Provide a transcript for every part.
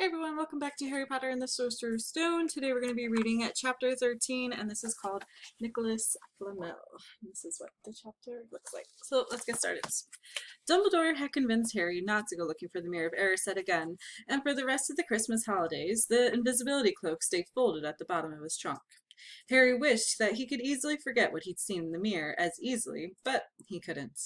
Hey everyone, welcome back to Harry Potter and the Sorcerer's Stone. Today we're going to be reading at chapter 13, and this is called Nicholas Flamel. This is what the chapter looks like. So let's get started. Dumbledore had convinced Harry not to go looking for the Mirror of Erised again, and for the rest of the Christmas holidays, the invisibility cloak stayed folded at the bottom of his trunk. Harry wished that he could easily forget what he'd seen in the mirror as easily, but he couldn't.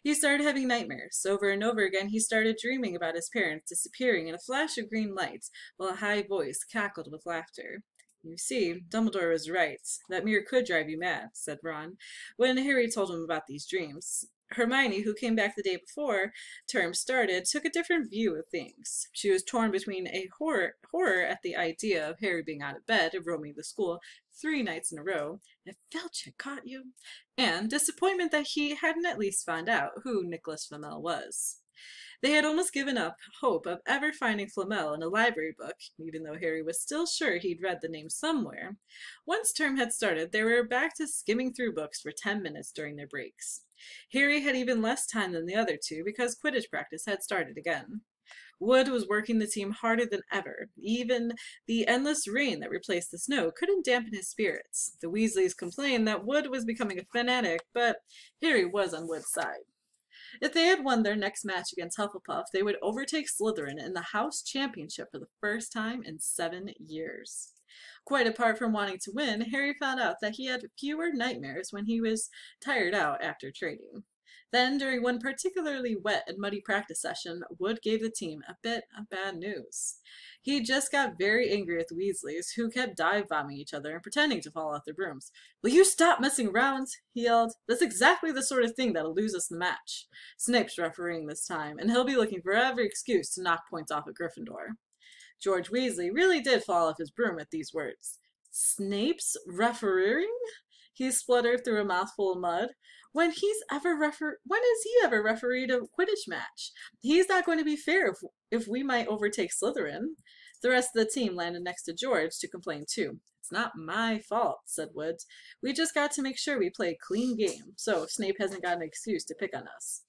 He started having nightmares. Over and over again, he started dreaming about his parents disappearing in a flash of green light, while a high voice cackled with laughter. You see, Dumbledore was right. That mirror could drive you mad, said Ron, when Harry told him about these dreams. Hermione, who came back the day before term started, took a different view of things. She was torn between a horror at the idea of Harry being out of bed and roaming the school 3 nights in a row, if Filch had caught you, and disappointment that he hadn't at least found out who Nicholas Flamel was. They had almost given up hope of ever finding Flamel in a library book, even though Harry was still sure he'd read the name somewhere. Once term had started, they were back to skimming through books for 10 minutes during their breaks. Harry had even less time than the other two because Quidditch practice had started again. Wood was working the team harder than ever. Even the endless rain that replaced the snow couldn't dampen his spirits. The Weasleys complained that Wood was becoming a fanatic, but Harry was on Wood's side. If they had won their next match against Hufflepuff, they would overtake Slytherin in the House Championship for the first time in 7 years. Quite apart from wanting to win, Harry found out that he had fewer nightmares when he was tired out after training. Then, during one particularly wet and muddy practice session, Wood gave the team a bit of bad news. He just got very angry at the Weasleys, who kept dive-bombing each other and pretending to fall off their brooms. "Will you stop messing around?" he yelled. "That's exactly the sort of thing that'll lose us the match. Snape's refereeing this time, and he'll be looking for every excuse to knock points off at Gryffindor." George Weasley really did fall off his broom at these words. "Snape's refereeing?" He spluttered through a mouthful of mud. When has he ever refereed a Quidditch match? He's not going to be fair if we might overtake Slytherin. The rest of the team landed next to George to complain too. "It's not my fault," said Woods. "We just got to make sure we play a clean game, so Snape hasn't got an excuse to pick on us."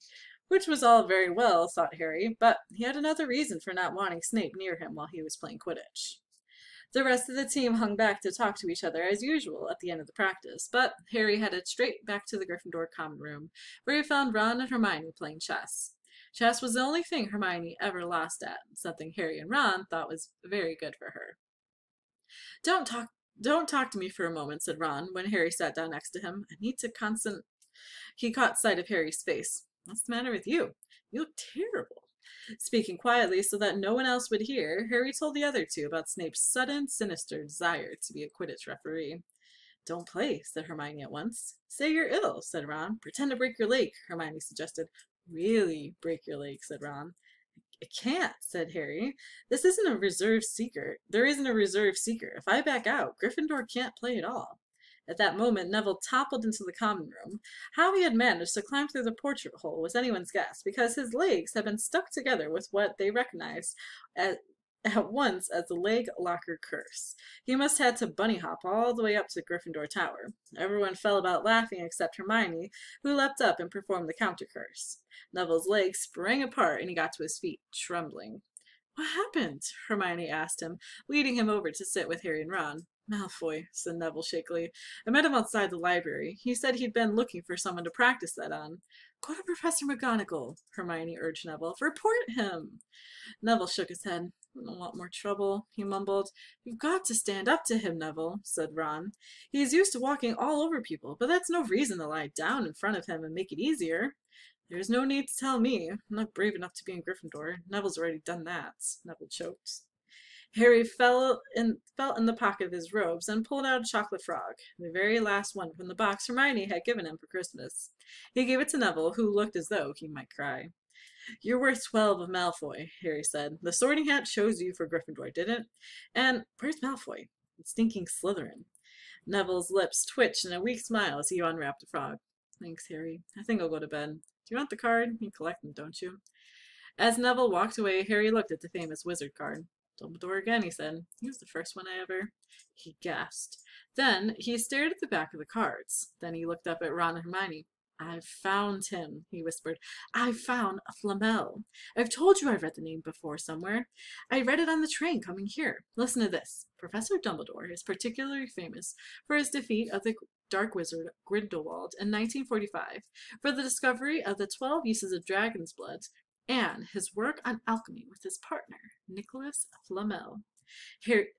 Which was all very well, thought Harry, but he had another reason for not wanting Snape near him while he was playing Quidditch. The rest of the team hung back to talk to each other as usual at the end of the practice, but Harry headed straight back to the Gryffindor common room, where he found Ron and Hermione playing chess. Chess was the only thing Hermione ever lost at, something Harry and Ron thought was very good for her. Don't talk to me for a moment," said Ron, when Harry sat down next to him. "I need to He caught sight of Harry's face. "What's the matter with you? You look terrible." Speaking quietly so that no one else would hear, Harry told the other two about Snape's sudden, sinister desire to be a Quidditch referee. "Don't play," said Hermione at once. "Say you're ill," said Ron. "Pretend to break your leg," Hermione suggested. "Really break your leg," said Ron. "I can't," said Harry. "This isn't a reserve seeker. There isn't a reserve seeker. If I back out, Gryffindor can't play at all." At that moment, Neville toppled into the common room. How he had managed to climb through the portrait hole was anyone's guess, because his legs had been stuck together with what they recognized at once as the leg locker curse. He must have had to bunny hop all the way up to Gryffindor Tower. Everyone fell about laughing except Hermione, who leapt up and performed the counter curse. Neville's legs sprang apart and he got to his feet, trembling. "What happened?" Hermione asked him, leading him over to sit with Harry and Ron. "Malfoy," said Neville shakily. "I met him outside the library. He said he'd been looking for someone to practice that on." "Go to Professor McGonagall," Hermione urged Neville. "Report him." Neville shook his head. "I don't want more trouble," he mumbled. "You've got to stand up to him, Neville," said Ron. "He's used to walking all over people, but that's no reason to lie down in front of him and make it easier." "There's no need to tell me. I'm not brave enough to be in Gryffindor. Neville's already done that," Neville choked. Harry felt in the pocket of his robes and pulled out a chocolate frog, the very last one from the box Hermione had given him for Christmas. He gave it to Neville, who looked as though he might cry. "You're worth 12 of Malfoy," Harry said. "The Sorting Hat chose you for Gryffindor, didn't? And where's Malfoy? Stinking Slytherin." Neville's lips twitched in a weak smile as he unwrapped the frog. "Thanks, Harry. I think I'll go to bed. Do you want the card? You collect them, don't you?" As Neville walked away, Harry looked at the famous wizard card. "Dumbledore again," he said. "He was the first one I ever—" He gasped. Then he stared at the back of the cards. Then he looked up at Ron and Hermione. "I've found him," he whispered. "I've found a Flamel. I've told you I've read the name before somewhere. I read it on the train coming here. Listen to this. Professor Dumbledore is particularly famous for his defeat of the Dark Wizard Grindelwald in 1945, for the discovery of the 12 uses of dragon's blood, and his work on alchemy with his partner, Nicholas Flamel."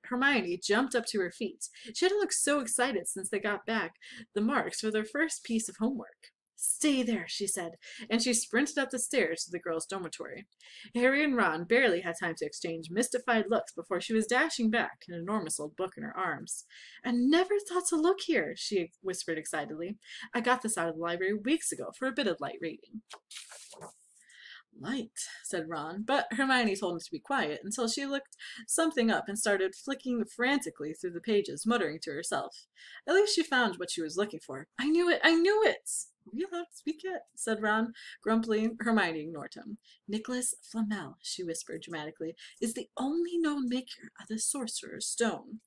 Hermione jumped up to her feet. She hadn't looked so excited since they got back the marks for their first piece of homework. "Stay there," she said, and she sprinted up the stairs to the girls' dormitory. Harry and Ron barely had time to exchange mystified looks before she was dashing back, an enormous old book in her arms. "I never thought to look here," she whispered excitedly. "I got this out of the library weeks ago for a bit of light reading." "Light," said Ron, but Hermione told him to be quiet until she looked something up and started flicking frantically through the pages, muttering to herself. At least she found what she was looking for. "I knew it! I knew it!" "Are we allowed to speak yet?" said Ron, grumpily. Hermione ignored him. "Nicholas Flamel," she whispered dramatically, "is the only known maker of the Sorcerer's Stone."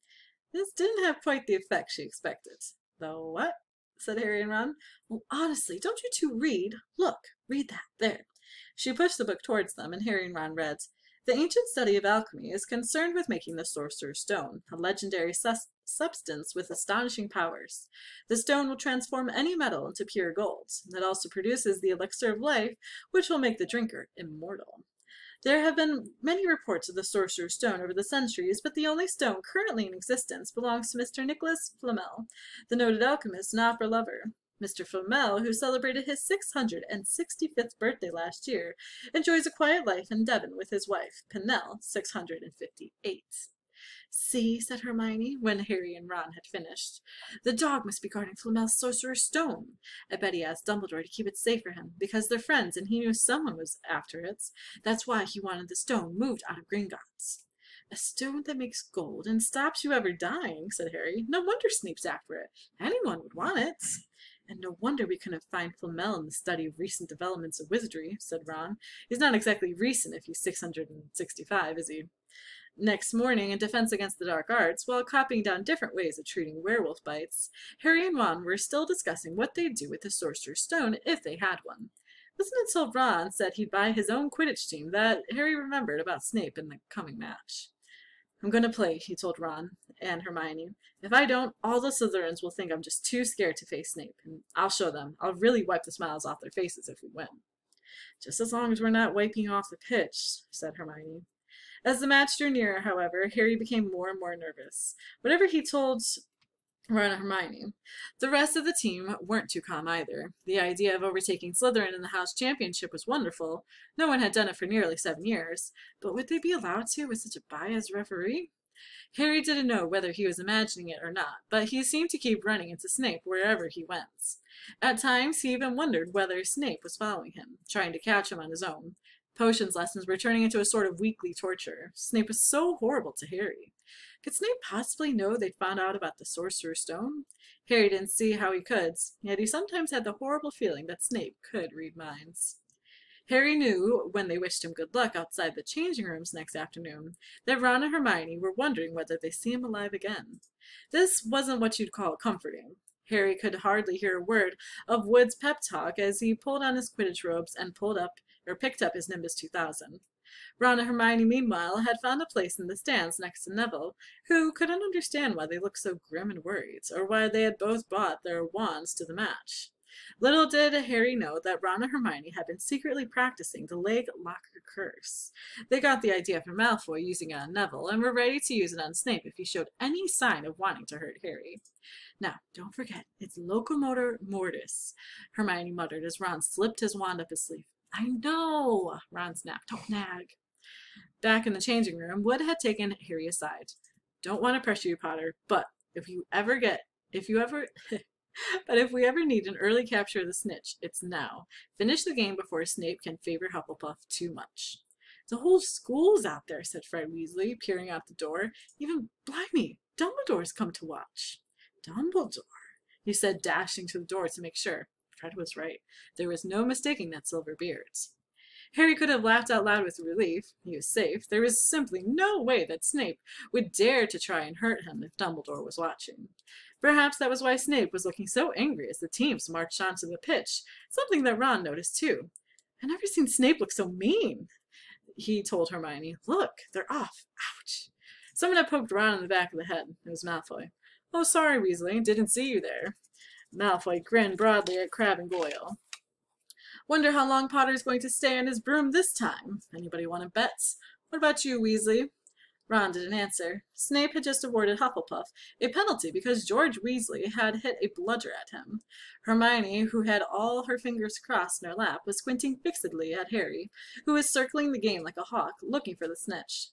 This didn't have quite the effect she expected. "The what?" said Harry and Ron. "Well, honestly, don't you two read? Look, read that, there." She pushed the book towards them, and Harry and Ron read, "The ancient study of alchemy is concerned with making the Sorcerer's Stone, a legendary substance with astonishing powers. The stone will transform any metal into pure gold. It also produces the elixir of life, which will make the drinker immortal. There have been many reports of the Sorcerer's Stone over the centuries, but the only stone currently in existence belongs to Mr. Nicholas Flamel, the noted alchemist and opera lover. Mr. Flamel, who celebrated his 665th birthday last year, enjoys a quiet life in Devon with his wife, Pinnell, 658. "See," said Hermione, when Harry and Ron had finished. "The dog must be guarding Flamel's Sorcerer's Stone. I bet he asked Dumbledore to keep it safe for him, because they're friends and he knew someone was after it. That's why he wanted the stone moved out of Gringotts." "A stone that makes gold and stops you ever dying," said Harry. "No wonder Snape's after it. Anyone would want it." "And no wonder we couldn't find Flamel in the study of recent developments of wizardry," said Ron. "He's not exactly recent if he's 665, is he?" Next morning, in defense against the dark arts, while copying down different ways of treating werewolf bites, Harry and Ron were still discussing what they'd do with the Sorcerer's Stone if they had one. It wasn't until Ron said he'd buy his own Quidditch team that Harry remembered about Snape in the coming match. "I'm going to play," he told Ron and Hermione. "If I don't, all the Slytherins will think I'm just too scared to face Snape, and I'll show them. I'll really wipe the smiles off their faces if we win." "Just as long as we're not wiping off the pitch," said Hermione. As the match drew nearer, however, Harry became more and more nervous. Whatever he told Ron and Hermione, the rest of the team weren't too calm either. The idea of overtaking Slytherin in the house championship was wonderful. No one had done it for nearly 7 years. But would they be allowed to with such a biased referee? Harry didn't know whether he was imagining it or not, but he seemed to keep running into Snape wherever he went. At times, he even wondered whether Snape was following him, trying to catch him on his own. Potions lessons were turning into a sort of weekly torture. Snape was so horrible to Harry. Could Snape possibly know they'd found out about the Sorcerer's Stone? Harry didn't see how he could, yet he sometimes had the horrible feeling that Snape could read minds. Harry knew, when they wished him good luck outside the changing rooms next afternoon, that Ron and Hermione were wondering whether they'd see him alive again. This wasn't what you'd call comforting. Harry could hardly hear a word of Wood's pep talk as he pulled on his Quidditch robes and picked up his Nimbus 2000. Ron and Hermione, meanwhile, had found a place in the stands next to Neville, who couldn't understand why they looked so grim and worried, or why they had both brought their wands to the match. Little did Harry know that Ron and Hermione had been secretly practicing the Leg Locker curse. They got the idea from Malfoy using it on Neville, and were ready to use it on Snape if he showed any sign of wanting to hurt Harry. "Now, don't forget, it's Locomotor Mortis," Hermione muttered as Ron slipped his wand up his sleeve. "I know," Ron snapped. "Don't nag." Back in the changing room, Wood had taken Harry aside. "Don't want to pressure you, Potter, but if we ever need an early capture of the snitch, it's now. Finish the game before Snape can favor Hufflepuff too much." "The whole school's out there," said Fred Weasley, peering out the door. "Even, blimey, Dumbledore's come to watch." "Dumbledore," he said, dashing to the door to make sure. Fred was right. There was no mistaking that silver beard. Harry could have laughed out loud with relief. He was safe. There was simply no way that Snape would dare to try and hurt him if Dumbledore was watching. Perhaps that was why Snape was looking so angry as the teams marched onto the pitch, something that Ron noticed too. "I've never seen Snape look so mean," he told Hermione. "Look, they're off. Ouch." Someone had poked Ron in the back of the head. It was Malfoy. "Oh, sorry, Weasley. Didn't see you there." Malfoy grinned broadly at Crabbe and Goyle. "Wonder how long Potter's going to stay on his broom this time. Anybody want to bet? What about you, Weasley?" Ron didn't answer. Snape had just awarded Hufflepuff a penalty because George Weasley had hit a bludger at him. Hermione, who had all her fingers crossed in her lap, was squinting fixedly at Harry, who was circling the game like a hawk, looking for the snitch.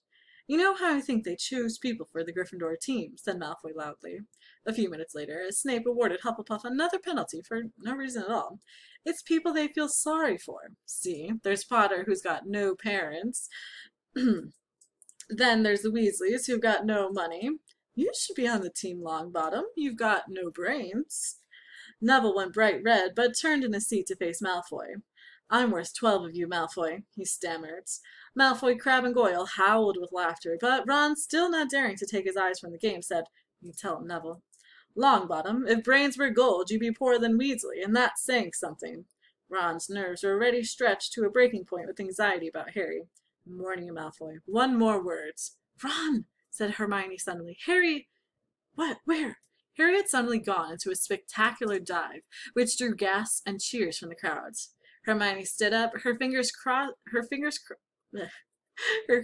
"You know how I think they choose people for the Gryffindor team," said Malfoy loudly. A few minutes later, Snape awarded Hufflepuff another penalty for no reason at all. "It's people they feel sorry for. See, there's Potter, who's got no parents. Then there's the Weasleys, who've got no money. You should be on the team, Longbottom. You've got no brains." Neville went bright red, but turned in his seat to face Malfoy. "I'm worth 12 of you, Malfoy," he stammered. Malfoy, Crabbe, and Goyle howled with laughter, but Ron, still not daring to take his eyes from the game, said, "You tell him, Neville." "Longbottom, if brains were gold, you'd be poorer than Weasley, and that's saying something." Ron's nerves were already stretched to a breaking point with anxiety about Harry. "I'm warning you, Malfoy. One more word." "Ron!" said Hermione suddenly. "Harry!" "What? Where?" Harry had suddenly gone into a spectacular dive, which drew gasps and cheers from the crowds. Hermione stood up, her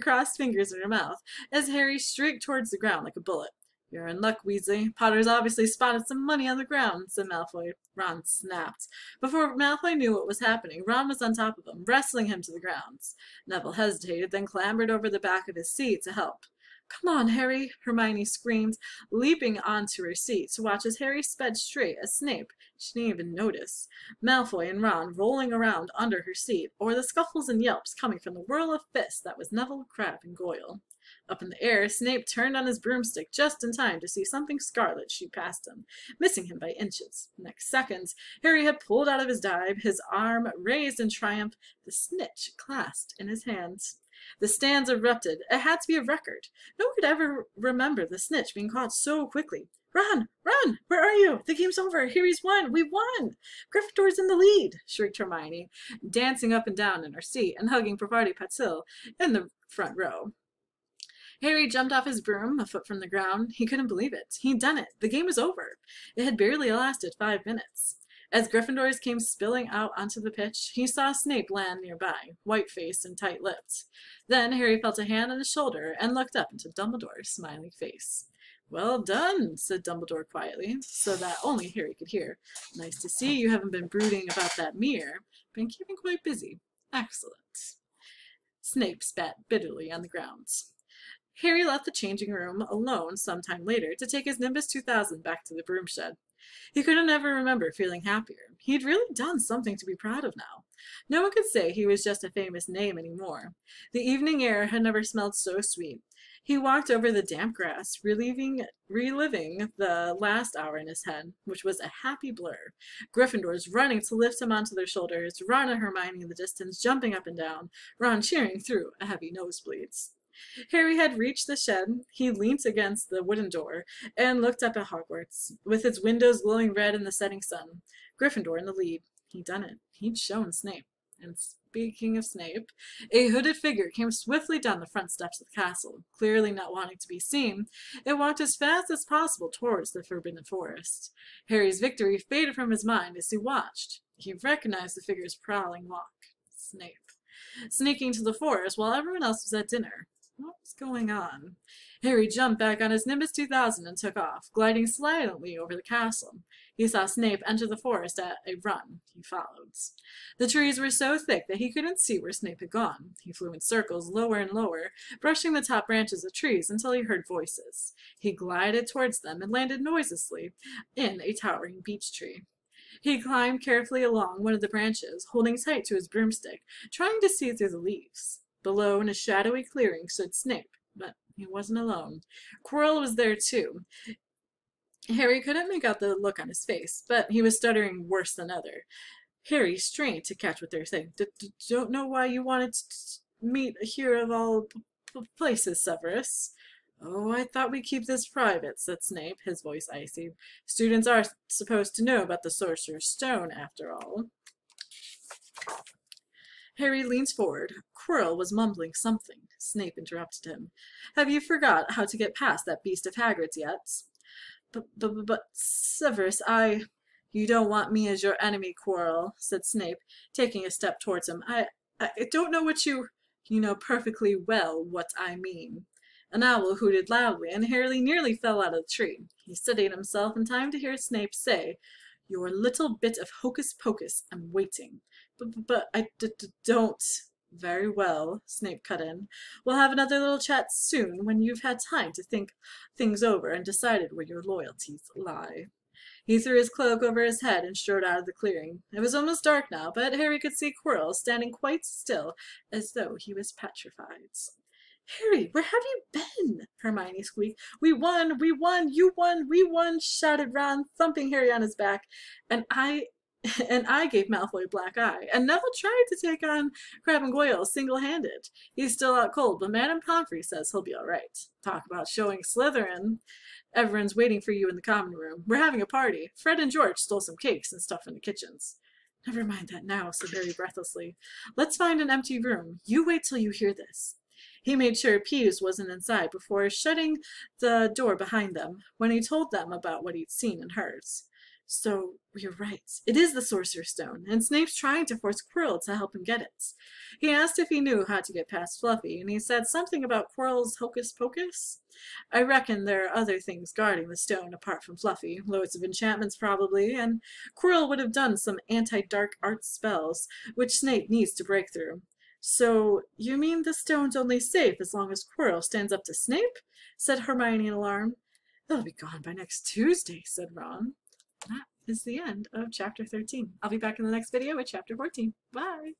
crossed fingers in her mouth, as Harry streaked towards the ground like a bullet. "You're in luck, Weasley. Potter's obviously spotted some money on the ground," said Malfoy. Ron snapped. Before Malfoy knew what was happening, Ron was on top of him, wrestling him to the ground. Neville hesitated, then clambered over the back of his seat to help. "Come on, Harry!" Hermione screamed, leaping onto her seat to watch as Harry sped straight at Snape. She didn't even notice Malfoy and Ron rolling around under her seat, or the scuffles and yelps coming from the whirl of fists that was Neville, Crabbe, and Goyle. Up in the air, Snape turned on his broomstick just in time to see something scarlet shoot past him, missing him by inches. Next second, Harry had pulled out of his dive, his arm raised in triumph, the snitch clasped in his hands. The stands erupted. It had to be a record. No one could ever remember the snitch being caught so quickly. "Run! Run! Where are you? The game's over. Harry's won! We won! Gryffindor's in the lead!" shrieked Hermione, dancing up and down in her seat and hugging Parvati Patil in the front row. Harry jumped off his broom, a foot from the ground. He couldn't believe it. He'd done it. The game was over. It had barely lasted 5 minutes. As Gryffindors came spilling out onto the pitch, he saw Snape land nearby, white-faced and tight-lipped. Then Harry felt a hand on his shoulder and looked up into Dumbledore's smiling face. "Well done," said Dumbledore quietly, so that only Harry could hear. "Nice to see you haven't been brooding about that mirror. Been keeping quite busy. Excellent." Snape spat bitterly on the ground. Harry left the changing room alone some time later to take his Nimbus 2000 back to the broom shed. He couldn't ever remember feeling happier. He'd really done something to be proud of now. No one could say he was just a famous name anymore. The evening air had never smelled so sweet. He walked over the damp grass, reliving the last hour in his head, which was a happy blur. Gryffindors running to lift him onto their shoulders, Ron and Hermione in the distance jumping up and down, Ron cheering through a heavy nosebleeds. Harry had reached the shed. He leant against the wooden door and looked up at Hogwarts, with its windows glowing red in the setting sun. Gryffindor in the lead. He'd done it. He'd shown Snape. And speaking of Snape, a hooded figure came swiftly down the front steps of the castle. Clearly not wanting to be seen, it walked as fast as possible towards the Forbidden Forest. Harry's victory faded from his mind as he watched. He recognized the figure's prowling walk. Snape. Sneaking to the forest while everyone else was at dinner. What was going on? Harry jumped back on his Nimbus 2000 and took off, gliding silently over the castle. He saw Snape enter the forest at a run. He followed. The trees were so thick that he couldn't see where Snape had gone. He flew in circles, lower and lower, brushing the top branches of trees until he heard voices. He glided towards them and landed noiselessly in a towering beech tree. He climbed carefully along one of the branches, holding tight to his broomstick, trying to see through the leaves. Below, in a shadowy clearing, stood Snape, but he wasn't alone. Quirrell was there, too. Harry couldn't make out the look on his face, but he was stuttering worse than ever. Harry strained to catch what they were saying. "Don't know why you wanted to meet here of all places, Severus." Oh, I thought we'd keep this private, said Snape, his voice icy. Students are supposed to know about the Sorcerer's Stone, after all. Harry leans forward. Quirrell was mumbling something. Snape interrupted him. Have you forgot how to get past that beast of Hagrid's yet? But, Severus, You don't want me as your enemy, Quirrell, said Snape, taking a step towards him. I don't know what you know perfectly well what I mean. An owl hooted loudly, and Harry nearly fell out of the tree. He steadied himself in time to hear Snape say, Your little bit of hocus-pocus, I'm waiting. But I don't. Very well, Snape cut in. We'll have another little chat soon, when you've had time to think things over and decided where your loyalties lie. He threw his cloak over his head and strode out of the clearing. It was almost dark now, but Harry could see Quirrell standing quite still, as though he was petrified. Harry, where have you been? Hermione squeaked. We won, you won, we won, shouted Ron, thumping Harry on his back. And I gave Malfoy a black eye, and Neville tried to take on Crabbe and Goyle single-handed. He's still out cold, but Madame Pomfrey says he'll be all right. Talk about showing Slytherin. Everyone's waiting for you in the common room. We're having a party. Fred and George stole some cakes and stuff in the kitchens. Never mind that now, said Harry breathlessly. Let's find an empty room. You wait till you hear this. He made sure Peeves wasn't inside before shutting the door behind them, when he told them about what he'd seen and heard. So, you're right. It is the Sorcerer's Stone, and Snape's trying to force Quirrell to help him get it. He asked if he knew how to get past Fluffy, and he said something about Quirrell's hocus-pocus. I reckon there are other things guarding the stone apart from Fluffy, loads of enchantments probably, and Quirrell would have done some anti-dark arts spells, which Snape needs to break through. So, you mean the stone's only safe as long as Quirrell stands up to Snape? Said Hermione in alarm. It'll be gone by next Tuesday, said Ron. That is the end of chapter 13. I'll be back in the next video with chapter 14. Bye!